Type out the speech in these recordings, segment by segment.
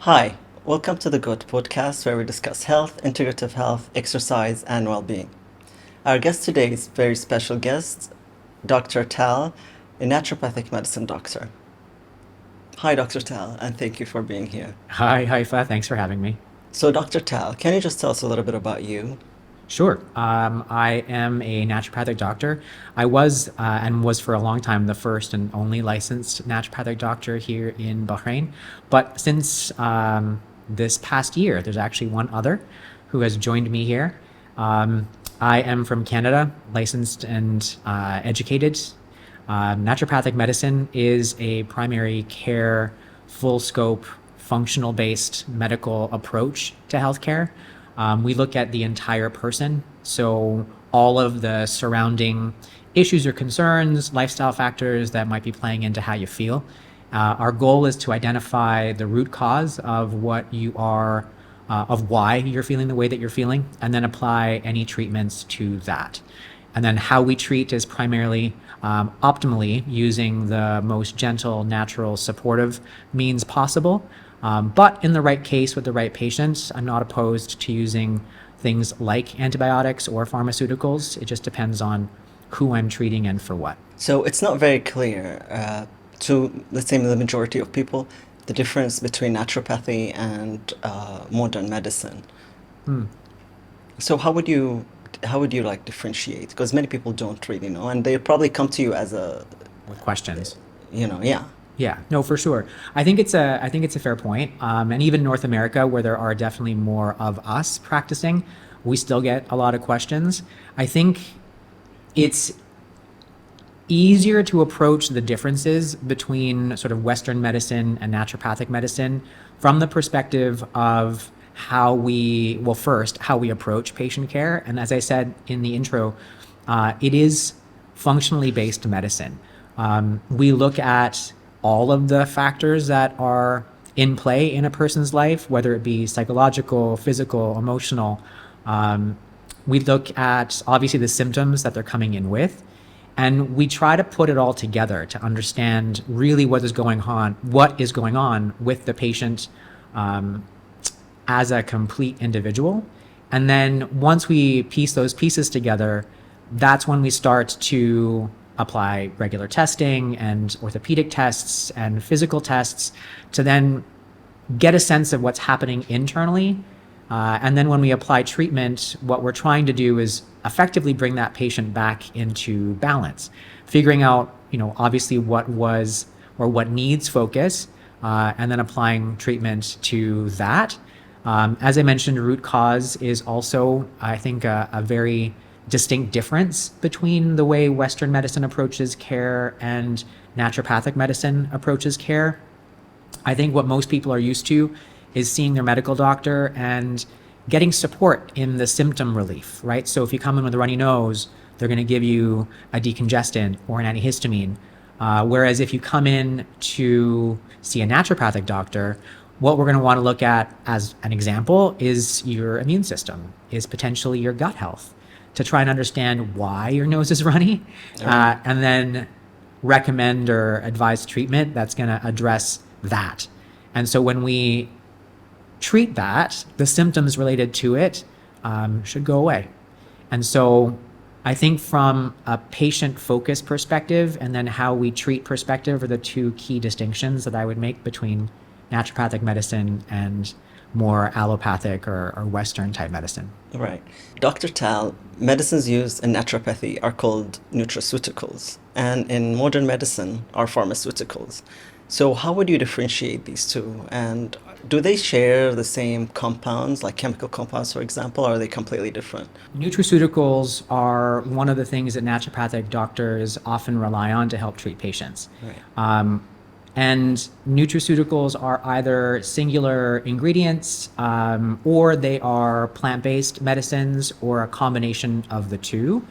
Hi, welcome to the Good podcast where we discuss health, integrative health, exercise, and well being. Our guest today is a very special guest, Dr. Taal, a naturopathic medicine doctor. Hi, Dr. Taal, and thank you for being here. Hi, Haifa. Thanks for having me. So, Dr. Taal, can you just tell us a little bit about you? Sure. I am a naturopathic doctor. I was and was for a long time the first and only licensed naturopathic doctor here in Bahrain. But since this past year, there's actually one other who has joined me here. I am from Canada, licensed and educated. Naturopathic medicine is a primary care, full scope, functional based medical approach to healthcare. We look at the entire person, so all of the surrounding issues or concerns, lifestyle factors that might be playing into how you feel. Our goal is to identify the root cause of what you are, of why you're feeling the way that you're feeling, and then apply any treatments to that. And then how we treat is primarily optimally using the most gentle, natural, supportive means possible. But in the right case with the right patients, I'm not opposed to using things like antibiotics or pharmaceuticals. It just depends on who I'm treating and for what. So, it's not very clear to, let's say, the majority of people, the difference between naturopathy and modern medicine. Hmm. So how would you like differentiate? Because many people don't really know, and they probably come to you as a, With questions. yeah, Yeah, no, for sure. I think it's a fair point. And even North America, where there are definitely more of us practicing, we still get a lot of questions. I think it's easier to approach the differences between sort of Western medicine and naturopathic medicine from the perspective of first, how we approach patient care. And as I said in the intro, it is functionally based medicine. We look at all of the factors that are in play in a person's life, whether it be psychological, physical, emotional. Um, we look at obviously the symptoms that they're coming in with, and we try to put it all together to understand really what is going on with the patient um, as a complete individual. And then once we piece those pieces together, that's when we start to apply regular testing and orthopedic tests and physical tests to then get a sense of what's happening internally. And then when we apply treatment, what we're trying to do is effectively bring that patient back into balance, figuring out, obviously what was or what needs focus, and then applying treatment to that. As I mentioned, root cause is also, I think, a very distinct difference between the way Western medicine approaches care and naturopathic medicine approaches care. I think what most people are used to is seeing their medical doctor and getting support in the symptom relief, right? So if you come in with a runny nose, they're going to give you a decongestant or an antihistamine. Whereas if you come in to see a naturopathic doctor, what we're going to want to look at as an example is your immune system, is potentially your gut health, to try and understand why your nose is runny, and then recommend or advise treatment that's going to address that. And so when we treat that, the symptoms related to it should go away. And so I think from a patient focused perspective and then how we treat perspective are the two key distinctions that I would make between naturopathic medicine and more allopathic or Western type medicine. right. Dr. Tal, medicines used in naturopathy are called nutraceuticals, and in modern medicine are pharmaceuticals. So how would you differentiate these two? And do they share the same compounds, like chemical compounds, for example, or are they completely different? Nutraceuticals are one of the things that naturopathic doctors often rely on to help treat patients. Right. And nutraceuticals are either singular ingredients or they are plant based medicines or a combination of the two.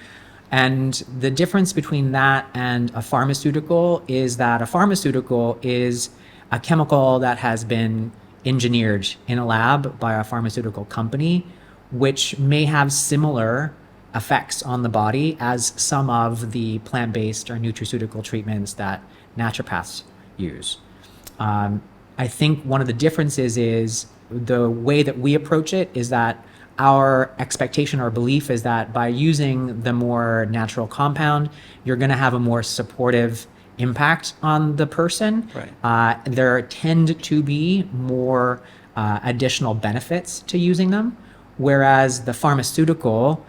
And the difference between that and a pharmaceutical is that a pharmaceutical is a chemical that has been engineered in a lab by a pharmaceutical company, which may have similar effects on the body as some of the plant based or nutraceutical treatments that naturopaths use. Um, I think one of the differences is the way that we approach it is that our expectation or belief is that by using the more natural compound, you're going to have a more supportive impact on the person. Right. There tend to be more additional benefits to using them, whereas the pharmaceutical,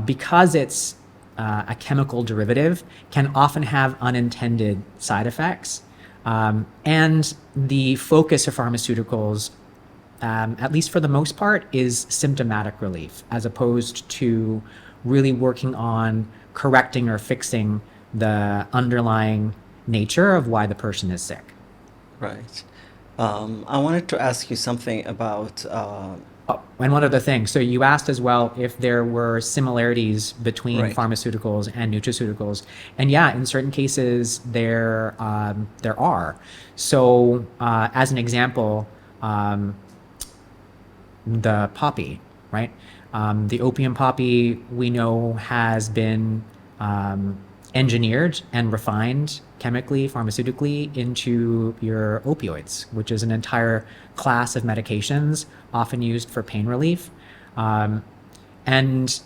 because it's a chemical derivative, can often have unintended side effects. And the focus of pharmaceuticals, at least for the most part, is symptomatic relief, as opposed to really working on correcting or fixing the underlying nature of why the person is sick. Right. I wanted to ask you something about Oh, and one other thing. So you asked as well if there were similarities between right. pharmaceuticals and nutraceuticals, and yeah, in certain cases there are. So as an example, the poppy, right? The opium poppy we know has been engineered and refined chemically, pharmaceutically into your opioids, which is an entire class of medications often used for pain relief. And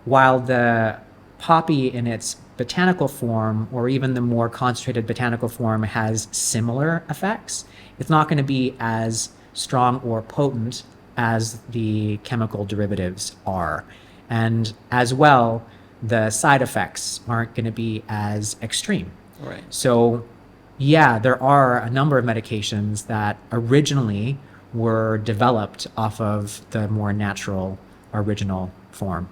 while the poppy in its botanical form, or even the more concentrated botanical form, has similar effects, it's not going to be as strong or potent as the chemical derivatives are. And as well, the side effects aren't going to be as extreme. Right. So, yeah, there are a number of medications that originally were developed off of the more natural original form.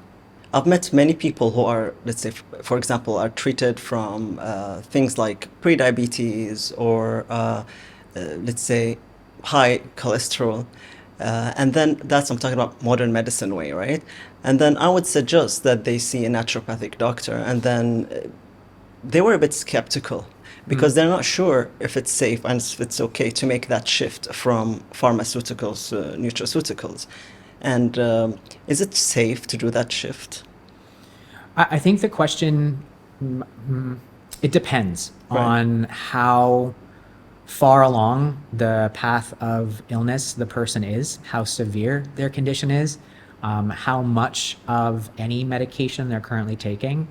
I've met many people who are, let's say, for example, are treated from things like prediabetes or, let's say, high cholesterol. And then that's, I'm talking about modern medicine way, right? And then I would suggest that they see a naturopathic doctor, and then they were a bit skeptical because they're not sure if it's safe and if it's okay to make that shift from pharmaceuticals to nutraceuticals. And is it safe to do that shift? I think the question, it depends Right. on how far along the path of illness the person is, how severe their condition is, how much of any medication they're currently taking.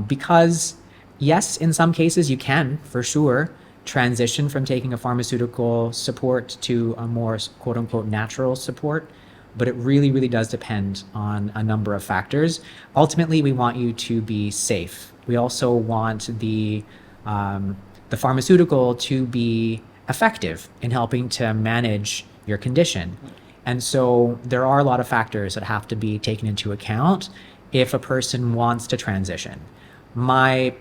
Because, yes, in some cases you can, for sure, transition from taking a pharmaceutical support to a more quote unquote natural support. But it really, really does depend on a number of factors. Ultimately, we want you to be safe. We also want the pharmaceutical to be effective in helping to manage your condition. And so there are a lot of factors that have to be taken into account if a person wants to transition. My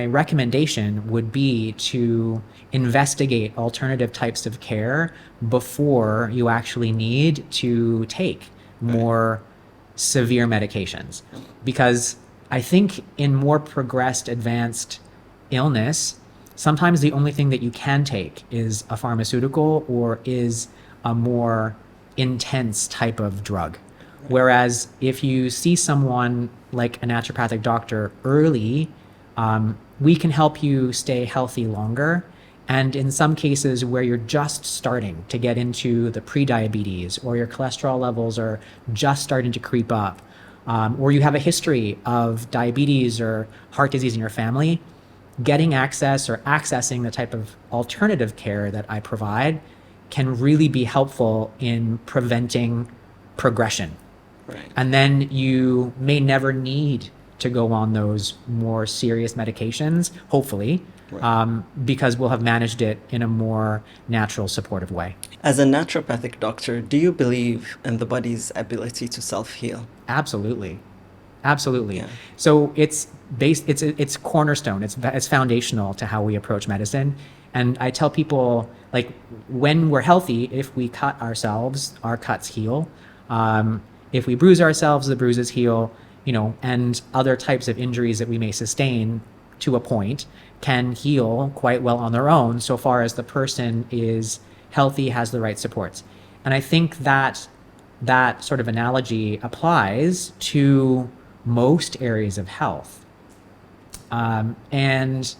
recommendation would be to investigate alternative types of care before you actually need to take more severe medications. Because I think in more progressed, advanced illness, sometimes the only thing that you can take is a pharmaceutical or is a more intense type of drug. Whereas if you see someone like a naturopathic doctor early, we can help you stay healthy longer. And in some cases where you're just starting to get into the prediabetes, or your cholesterol levels are just starting to creep up, or you have a history of diabetes or heart disease in your family, getting access or accessing the type of alternative care that I provide can really be helpful in preventing progression. Right. And then you may never need to go on those more serious medications, hopefully, because we'll have managed it in a more natural, supportive way. As a naturopathic doctor, do you believe in the body's ability to self-heal? Absolutely. Absolutely. Yeah. So it's based, it's cornerstone, it's foundational to how we approach medicine. And I tell people, like, when we're healthy, if we cut ourselves, our cuts heal. If we bruise ourselves, the bruises heal, and other types of injuries that we may sustain to a point can heal quite well on their own, so far as the person is healthy, has the right supports. And I think that sort of analogy applies to most areas of health. And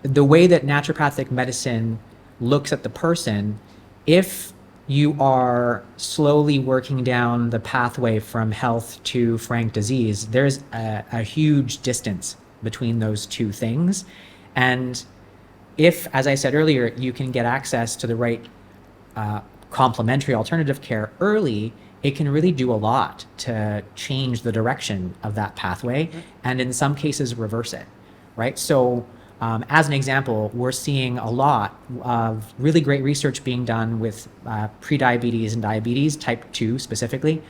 the way that naturopathic medicine looks at the person. If you are slowly working down the pathway from health to frank disease, there's a huge distance between those two things. And if, as I said earlier, you can get access to the right complementary alternative care early, it can really do a lot to change the direction of that pathway, and in some cases reverse it, right? So as an example, we're seeing a lot of really great research being done with prediabetes and diabetes, type 2 specifically,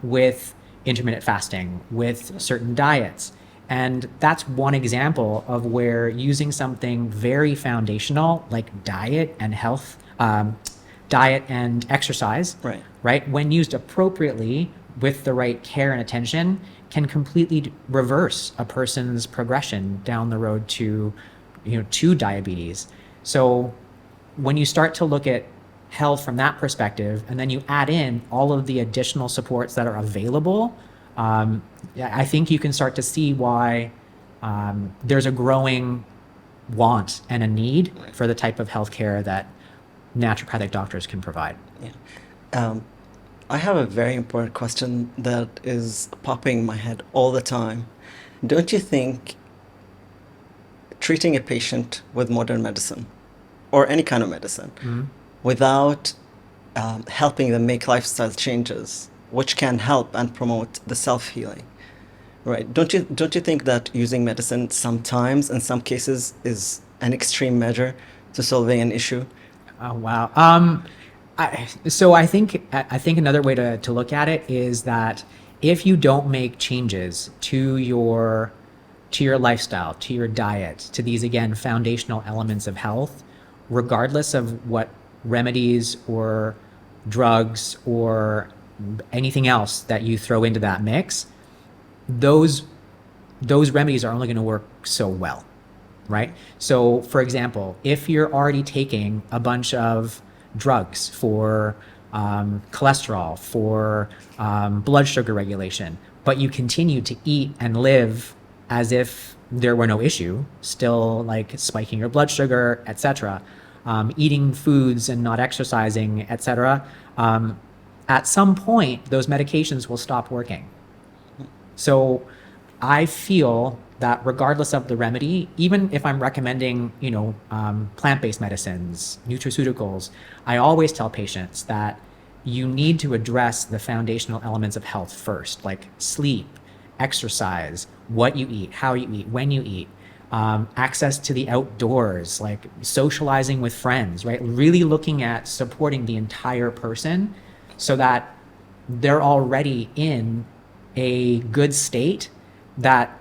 with intermittent fasting, with certain diets. And that's one example of where using something very foundational like diet and health, diet and exercise, right, when used appropriately with the right care and attention, can completely reverse a person's progression down the road to, to diabetes. So when you start to look at health from that perspective, and then you add in all of the additional supports that are available, I think you can start to see why there's a growing want and a need for the type of healthcare that naturopathic doctors can provide. I have a very important question that is popping in my head all the time. Don't you think treating a patient with modern medicine or any kind of medicine without helping them make lifestyle changes, which can help and promote the self-healing, right? Don't you think that using medicine sometimes, in some cases, is an extreme measure to solving an issue? Oh, wow. So I think another way to look at it is that if you don't make changes to your lifestyle, to your diet, to these, again, foundational elements of health, regardless of what remedies or drugs or anything else that you throw into that mix, those remedies are only going to work so well, right? So, for example, if you're already taking a bunch of drugs for cholesterol, for blood sugar regulation, but you continue to eat and live as if there were no issue, still like spiking your blood sugar, etc., eating foods and not exercising, etc., at some point, those medications will stop working. So I feel that regardless of the remedy, even if I'm recommending, plant-based medicines, nutraceuticals, I always tell patients that you need to address the foundational elements of health first, like sleep, exercise, what you eat, how you eat, when you eat, access to the outdoors, like socializing with friends, right? Really looking at supporting the entire person so that they're already in a good state that,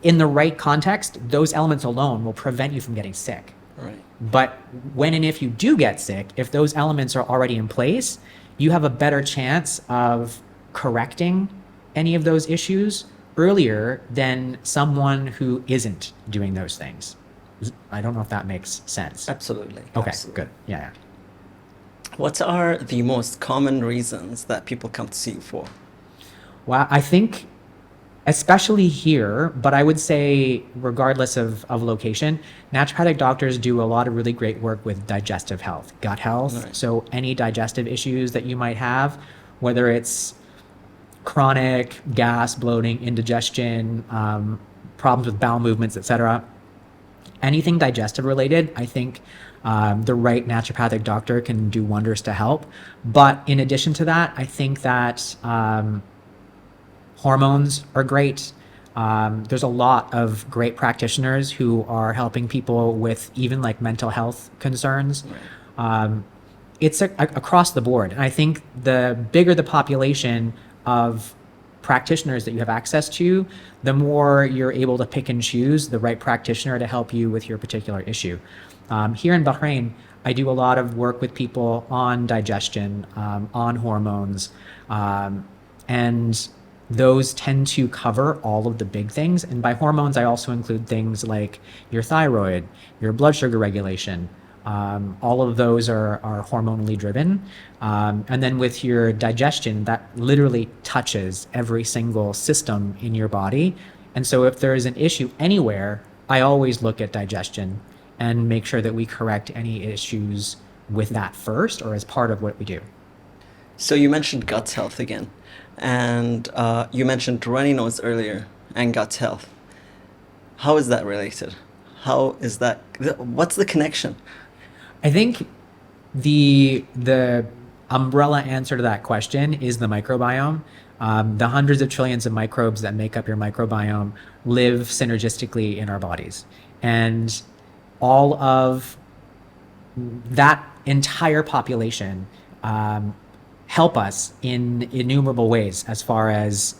in the right context, those elements alone will prevent you from getting sick. Right. But when and if you do get sick, if those elements are already in place, you have a better chance of correcting any of those issues earlier than someone who isn't doing those things. I don't know if that makes sense. Absolutely. Okay, Absolutely. good. Yeah. What are the most common reasons that people come to see you for? Well, I think especially here, but I would say regardless of location, naturopathic doctors do a lot of really great work with digestive health, gut health. Right. So any digestive issues that you might have, whether it's chronic gas, bloating, indigestion, problems with bowel movements, etc., anything digestive related, I think the right naturopathic doctor can do wonders to help. But in addition to that, I think that hormones are great. There's a lot of great practitioners who are helping people with even like mental health concerns. Right. It's across the board. And I think the bigger the population of practitioners that you have access to, the more you're able to pick and choose the right practitioner to help you with your particular issue. Here in Bahrain, I do a lot of work with people on digestion, on hormones, and those tend to cover all of the big things. And by hormones, I also include things like your thyroid, your blood sugar regulation. All of those are hormonally driven. And then with your digestion, that literally touches every single system in your body. And so if there is an issue anywhere, I always look at digestion. and make sure that we correct any issues with that first or as part of what we do. So you mentioned gut health again, and you mentioned runny nose earlier and gut health. How is that related? How is that? What's the connection? I think the umbrella answer to that question is the microbiome. The hundreds of trillions of microbes that make up your microbiome live synergistically in our bodies. And all of that entire population help us in innumerable ways, as far as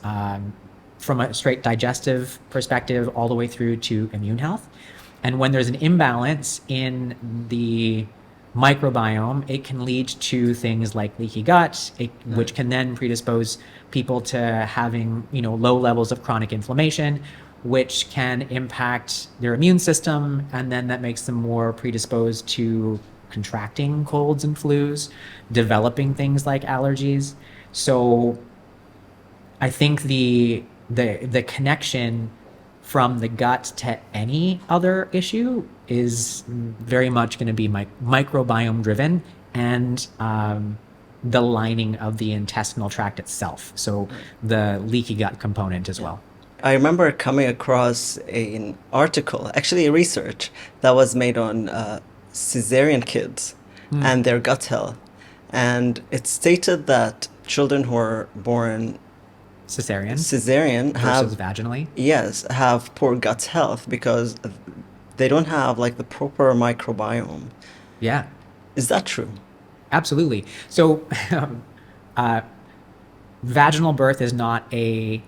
from a straight digestive perspective all the way through to immune health. And when there's an imbalance in the microbiome, it can lead to things like leaky gut, which can then predispose people to having, low levels of chronic inflammation, which can impact their immune system, and then that makes them more predisposed to contracting colds and flus, developing things like allergies. So I think the connection from the gut to any other issue is very much going to be microbiome driven, and the lining of the intestinal tract itself. So the leaky gut component as well. I remember coming across an article, actually a research, that was made on cesarean kids and their gut health. And it stated that children who are born cesarean have, versus vaginally. yes, have poor gut health because they don't have like the proper microbiome. Yeah, Is that true? absolutely. So vaginal birth is not a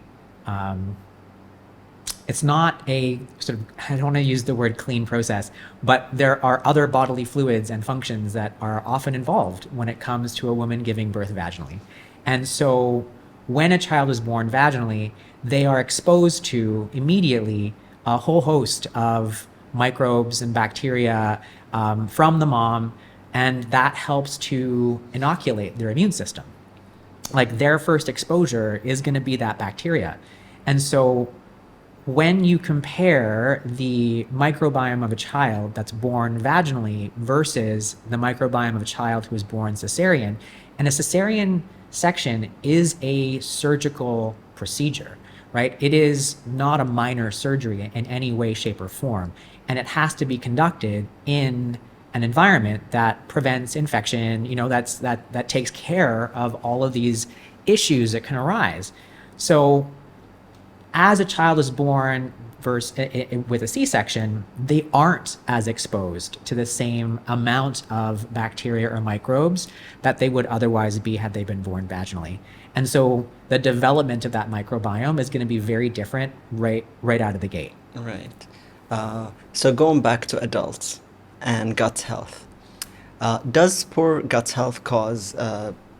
it's not a sort of, I don't want to use the word clean process, but there are other bodily fluids and functions that are often involved when it comes to a woman giving birth vaginally. And so when a child is born vaginally, they are exposed to immediately a whole host of microbes and bacteria from the mom, and that helps to inoculate their immune system. Like their first exposure is going to be that bacteria. And so when you compare the microbiome of a child that's born vaginally versus the microbiome of a child who is born cesarean, and a cesarean section is a surgical procedure, right? It is not a minor surgery in any way, shape, or form. And it has to be conducted in an environment that prevents infection, that takes care of all of these issues that can arise. So as a child is born with a C-section, they aren't as exposed to the same amount of bacteria or microbes that they would otherwise be had they been born vaginally. And so the development of that microbiome is going to be very different right out of the gate. Right. So going back to adults and gut health, does poor gut health cause,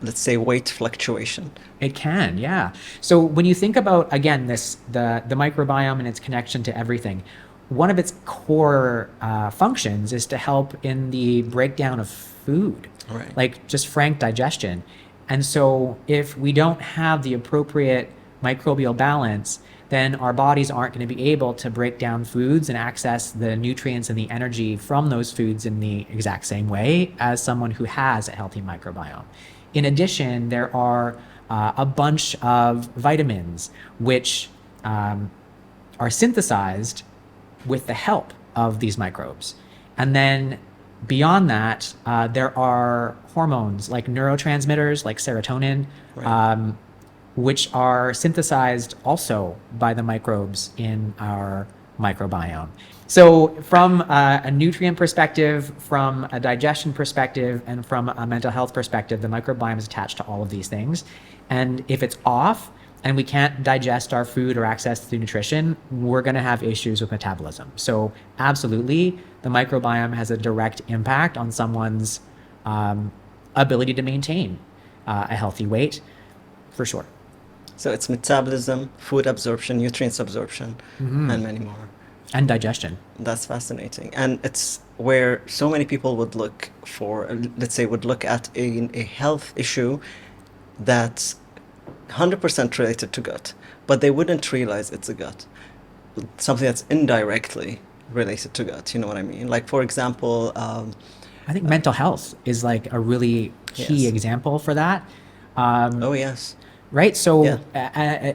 let's say, weight fluctuation? It can, yeah. So when you think about, again, the microbiome and its connection to everything, one of its core functions is to help in the breakdown of food, Right. like just frank digestion. And so if we don't have the appropriate microbial balance, then our bodies aren't going to be able to break down foods and access the nutrients and the energy from those foods in the exact same way as someone who has a healthy microbiome. In addition, there are a bunch of vitamins which are synthesized with the help of these microbes. And then beyond that, there are hormones like neurotransmitters like serotonin, Right. which are synthesized also by the microbes in our microbiome. So from a nutrient perspective, from a digestion perspective, and from a mental health perspective, the microbiome is attached to all of these things. And if it's off and we can't digest our food or access the nutrition, we're going to have issues with metabolism. So absolutely, the microbiome has a direct impact on someone's ability to maintain a healthy weight, for sure. So it's metabolism, food absorption, nutrients absorption, and many more. And digestion. That's fascinating. And it's where so many people would look for, let's say, would look at a health issue that's 100% related to gut, but they wouldn't realize it's a gut. Something that's indirectly related to gut. You know what I mean? Like, for example, I think mental health is like a really key yes. example for that. Oh, yes. Right. So, Yeah.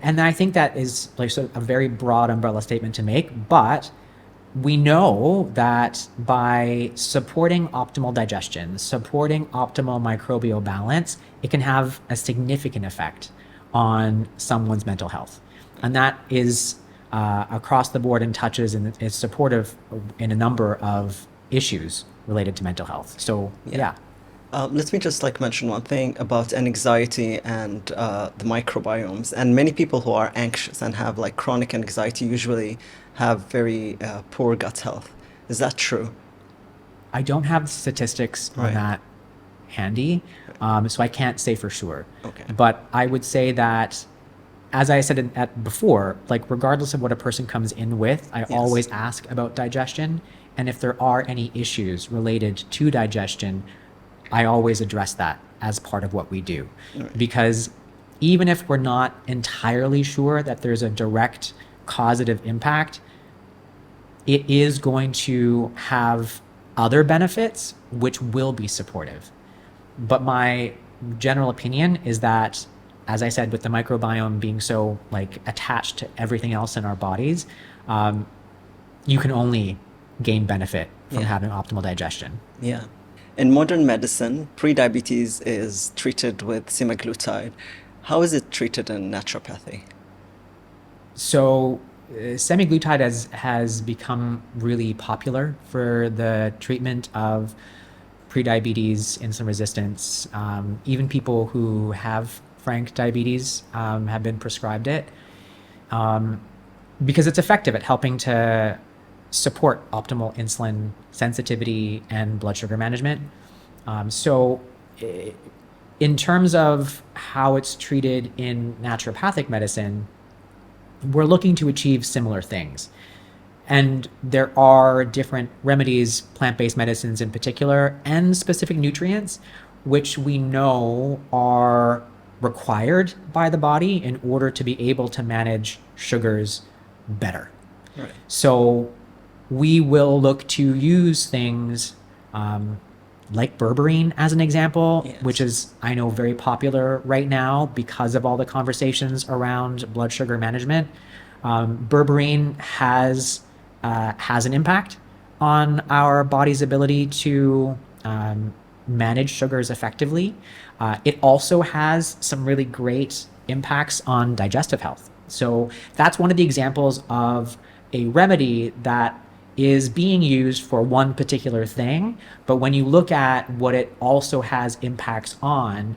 and I think that is like sort of a very broad umbrella statement to make, but we know that by supporting optimal digestion, supporting optimal microbial balance, it can have a significant effect on someone's mental health. And that is across the board and touches and is supportive in a number of issues related to mental health. So, yeah. Let me just like mention one thing about anxiety and the microbiomes. And many people who are anxious and have like chronic anxiety usually have very poor gut health. Is that true? I don't have statistics on Right. that handy, so I can't say for sure. Okay. But I would say that, as I said before, like regardless of what a person comes in with, I always ask about digestion. And if there are any issues related to digestion, I always address that as part of what we do. Right. Because even if we're not entirely sure that there's a direct causative impact, it is going to have other benefits which will be supportive. But my general opinion is that, as I said, with the microbiome being so like attached to everything else in our bodies, you can only gain benefit from Yeah. having optimal digestion. Yeah. In modern medicine, prediabetes is treated with semaglutide. How is it treated in naturopathy? So semaglutide has become really popular for the treatment of prediabetes, insulin resistance. Even people who have frank diabetes have been prescribed it because it's effective at helping to support optimal insulin sensitivity and blood sugar management. In terms of how it's treated in naturopathic medicine, we're looking to achieve similar things. And there are different remedies, plant-based medicines in particular, and specific nutrients, which we know are required by the body in order to be able to manage sugars better. Right. So we will look to use things like berberine as an example, Yes. which is, I know, very popular right now because of all the conversations around blood sugar management. Berberine has an impact on our body's ability to manage sugars effectively. It also has some really great impacts on digestive health. So that's one of the examples of a remedy that is being used for one particular thing, but when you look at what it also has impacts on,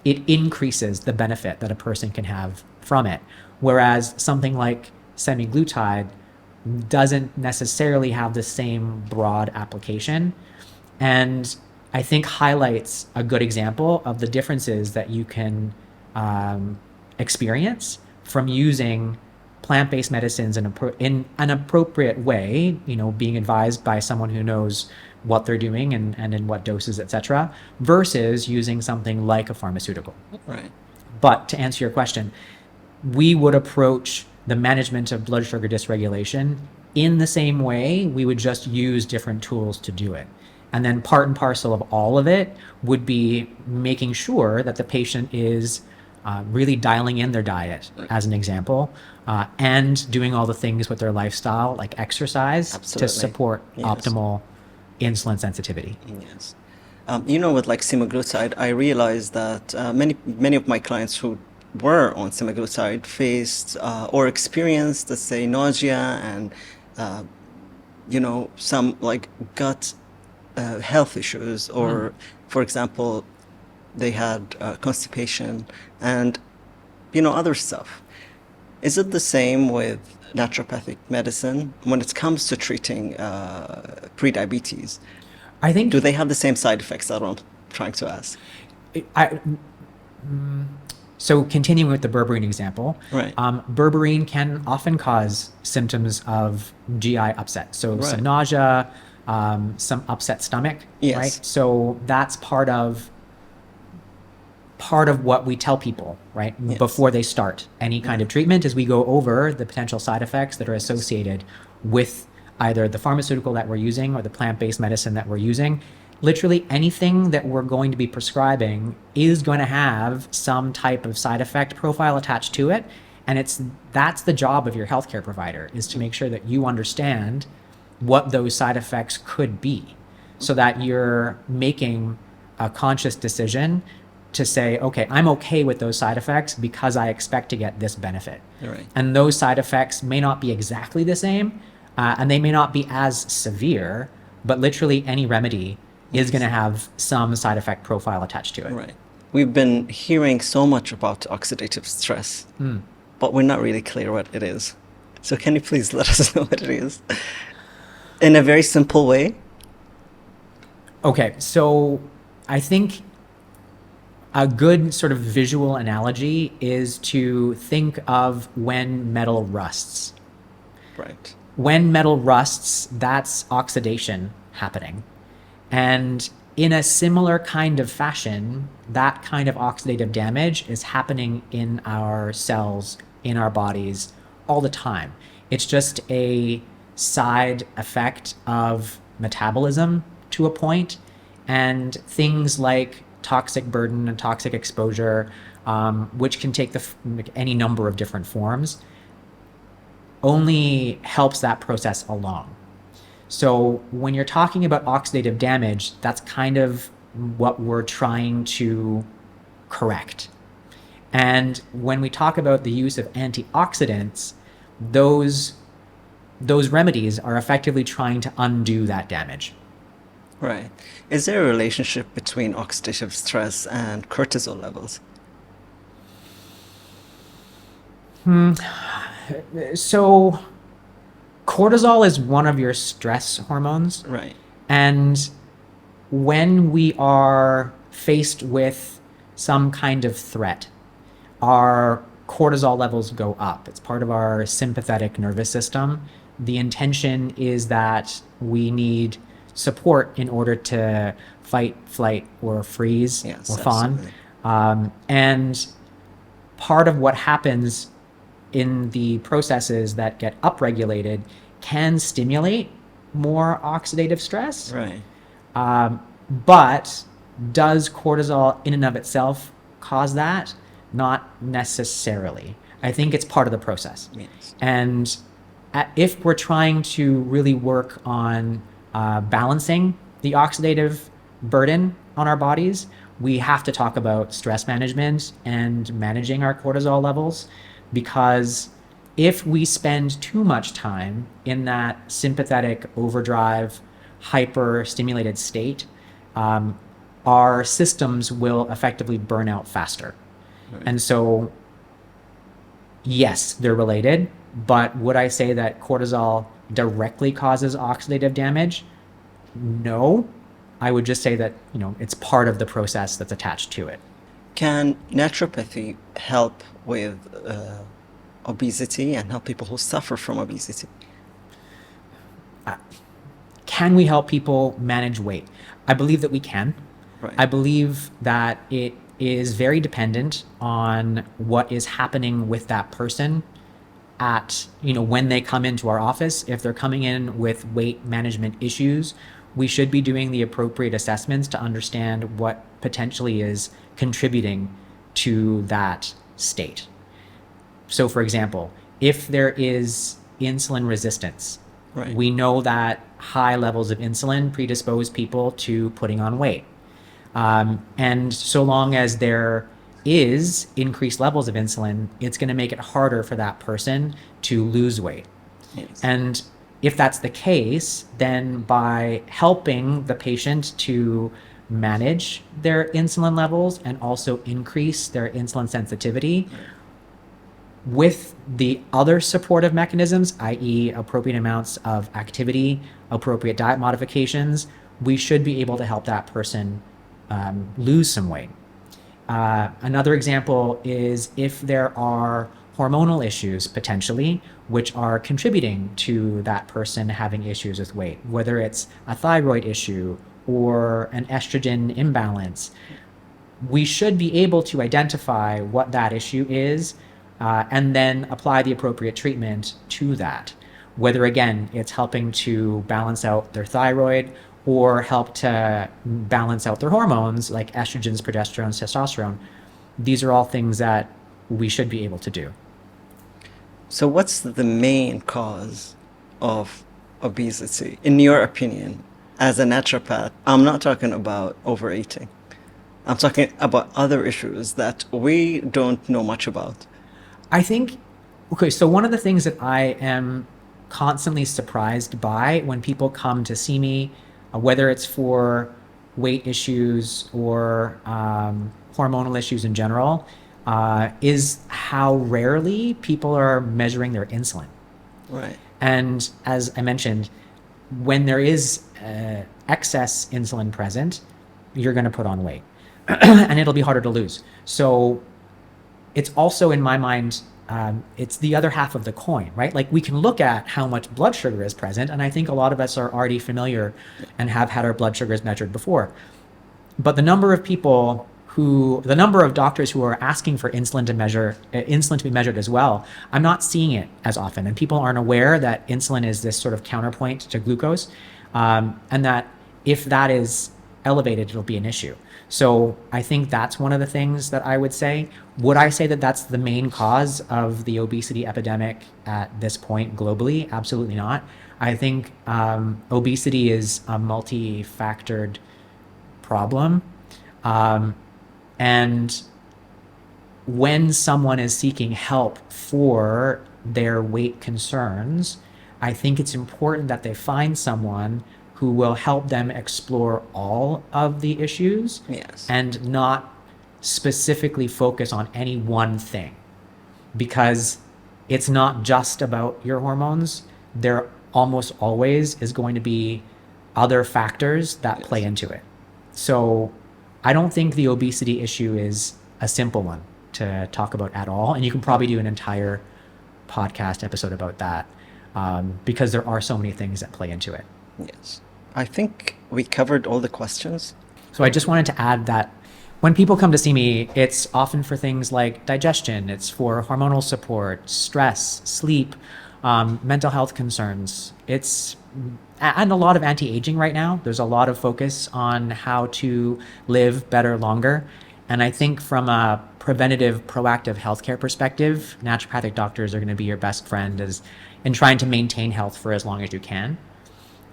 it increases the benefit that a person can have from it. Whereas something like semaglutide doesn't necessarily have the same broad application, and I think highlights a good example of the differences that you can experience from using plant-based medicines in an appropriate way, being advised by someone who knows what they're doing and in what doses, etc., versus using something like a pharmaceutical. Right. But to answer your question, we would approach the management of blood sugar dysregulation in the same way. We would just use different tools to do it. And then part and parcel of all of it would be making sure that the patient is really dialing in their diet, as an example, and doing all the things with their lifestyle, like exercise, Absolutely. to support Yes. optimal insulin sensitivity. Yes. With like semaglutide, I realized that many of my clients who were on semaglutide faced or experienced, let's say, nausea and some like gut health issues, or for example, they had constipation and other stuff. Is it the same with naturopathic medicine when it comes to treating prediabetes? I think Do they have the same side effects? That's what I'm trying to ask. So continuing with the berberine example, Right. Berberine can often cause symptoms of GI upset. So Right. some nausea, some upset stomach, Yes. right? So that's part of what we tell people, right? Yes. Before they start any kind of treatment, is we go over the potential side effects that are associated with either the pharmaceutical that we're using or the plant-based medicine that we're using, literally anything that we're going to be prescribing is going to have some type of side effect profile attached to it. And that's the job of your healthcare provider, is to make sure that you understand what those side effects could be, so that you're making a conscious decision to say, okay, I'm okay with those side effects because I expect to get this benefit. Right. And those side effects may not be exactly the same, and they may not be as severe, but literally any remedy is going to have some side effect profile attached to it. Right. We've been hearing so much about oxidative stress, but we're not really clear what it is. So can you please let us know what it is in a very simple way? Okay, so I think a good sort of visual analogy is to think of when metal rusts. Right. When metal rusts, that's oxidation happening. And in a similar kind of fashion, that kind of oxidative damage is happening in our cells, in our bodies, all the time. It's just a side effect of metabolism to a point, and things like toxic burden and toxic exposure, which can take any number of different forms, only helps that process along. So when you're talking about oxidative damage, that's kind of what we're trying to correct. And when we talk about the use of antioxidants, those remedies are effectively trying to undo that damage. Right. Is there a relationship between oxidative stress and cortisol levels? So cortisol is one of your stress hormones. Right. And when we are faced with some kind of threat, our cortisol levels go up. It's part of our sympathetic nervous system. The intention is that we need support in order to fight, flight, or freeze, Yes, or fawn. absolutely. And part of what happens in the processes that get upregulated can stimulate more oxidative stress. Right. But does cortisol in and of itself cause that? Not necessarily. I think it's part of the process. Yes. And if we're trying to really work on balancing the oxidative burden on our bodies, we have to talk about stress management and managing our cortisol levels, because if we spend too much time in that sympathetic overdrive, hyper stimulated state, our systems will effectively burn out faster. Right. And so, yes, they're related, but would I say that cortisol directly causes oxidative damage? No. I would just say that, it's part of the process that's attached to it. Can naturopathy help with obesity and help people who suffer from obesity? Can we help people manage weight? I believe that we can. Right. I believe that it is very dependent on what is happening with that person at, when they come into our office. If they're coming in with weight management issues, we should be doing the appropriate assessments to understand what potentially is contributing to that state. So, for example, if there is insulin resistance, Right. we know that high levels of insulin predispose people to putting on weight. And so long as there is increased levels of insulin, it's going to make it harder for that person to lose weight. Yes. And if that's the case, then by helping the patient to manage their insulin levels and also increase their insulin sensitivity, with the other supportive mechanisms, i.e. appropriate amounts of activity, appropriate diet modifications, we should be able to help that person lose some weight. Another example is if there are hormonal issues potentially, which are contributing to that person having issues with weight, whether it's a thyroid issue or an estrogen imbalance, we should be able to identify what that issue is and then apply the appropriate treatment to that. whether again, it's helping to balance out their thyroid or help to balance out their hormones like estrogens, progesterone, testosterone. These are all things that we should be able to do. So what's the main cause of obesity, in your opinion, as a naturopath? I'm not talking about overeating. I'm talking about other issues that we don't know much about. I think, okay, so one of the things that I am constantly surprised by when people come to see me, whether it's for weight issues or hormonal issues in general, is how rarely people are measuring their insulin. Right. And as I mentioned, when there is excess insulin present, you're going to put on weight and it'll be harder to lose. So it's also, in my mind, it's the other half of the coin, right? Like, we can look at how much blood sugar is present, and I think a lot of us are already familiar and have had our blood sugars measured before. But the number of doctors who are asking for insulin to be measured as well, I'm not seeing it as often, and people aren't aware that insulin is this sort of counterpoint to glucose, and that if that is elevated, it'll be an issue. So I think that's one of the things that I would say. Would I say that that's the main cause of the obesity epidemic at this point globally? Absolutely not. I think obesity is a multi-factored problem. And when someone is seeking help for their weight concerns, I think it's important that they find someone who will help them explore all of the issues. Yes. And not specifically focus on any one thing, because it's not just about your hormones. There almost always is going to be other factors that Yes. play into it. So I don't think the obesity issue is a simple one to talk about at all. And you can probably do an entire podcast episode about that, because there are so many things that play into it. Yes. I think we covered all the questions. So I just wanted to add that when people come to see me, it's often for things like digestion, it's for hormonal support, stress, sleep, mental health concerns. And a lot of anti-aging right now. There's a lot of focus on how to live better longer. And I think from a preventative, proactive healthcare perspective, naturopathic doctors are going to be your best friend in trying to maintain health for as long as you can.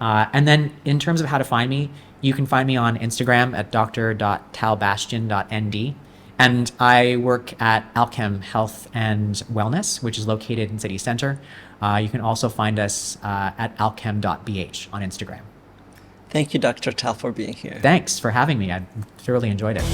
And then in terms of how to find me, you can find me on Instagram at dr.taalbastian.nd. And I work at Alchem Health and Wellness, which is located in City Center. You can also find us at alchem.bh on Instagram. Thank you, Dr. Taal, for being here. Thanks for having me. I thoroughly enjoyed it.